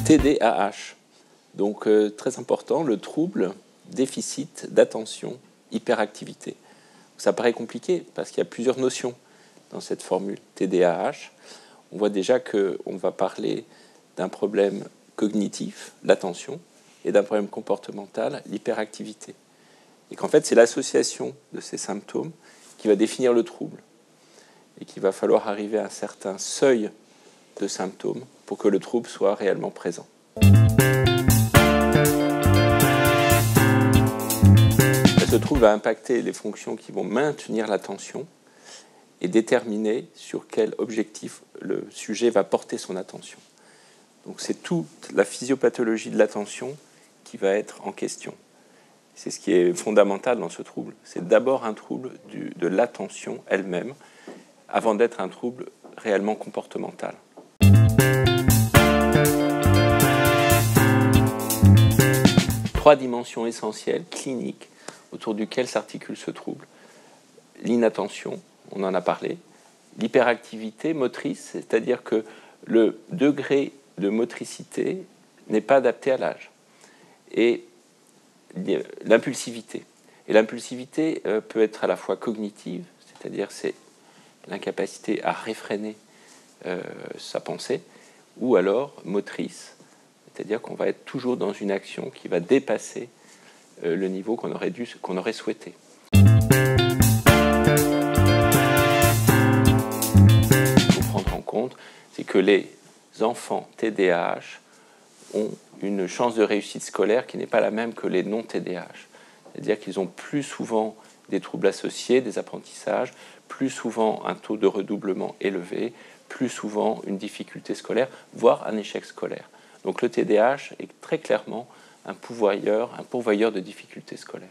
TDAH, donc très important, le trouble déficit d'attention hyperactivité. Ça paraît compliqué parce qu'il y a plusieurs notions dans cette formule TDAH. On voit déjà qu'on va parler d'un problème cognitif, l'attention, et d'un problème comportemental, l'hyperactivité. Et qu'en fait, c'est l'association de ces symptômes qui va définir le trouble. Et qu'il va falloir arriver à un certain seuil de symptômes pour que le trouble soit réellement présent. Ce trouble va impacter les fonctions qui vont maintenir l'attention et déterminer sur quel objectif le sujet va porter son attention. Donc c'est toute la physiopathologie de l'attention qui va être en question. C'est ce qui est fondamental dans ce trouble. C'est d'abord un trouble de l'attention elle-même, avant d'être un trouble réellement comportemental. Trois dimensions essentielles, cliniques, autour duquel s'articule ce trouble. L'inattention, on en a parlé. L'hyperactivité motrice, c'est-à-dire que le degré de motricité n'est pas adapté à l'âge. Et l'impulsivité. Et l'impulsivité peut être à la fois cognitive, c'est-à-dire c'est l'incapacité à réfréner sa pensée, ou alors motrice, c'est-à-dire qu'on va être toujours dans une action qui va dépasser le niveau qu'on aurait souhaité. Il faut prendre en compte, c'est que les enfants TDAH ont une chance de réussite scolaire qui n'est pas la même que les non-TDAH. C'est-à-dire qu'ils ont plus souvent des troubles associés, des apprentissages, plus souvent un taux de redoublement élevé, plus souvent une difficulté scolaire, voire un échec scolaire. Donc le TDAH est très clairement un pourvoyeur de difficultés scolaires.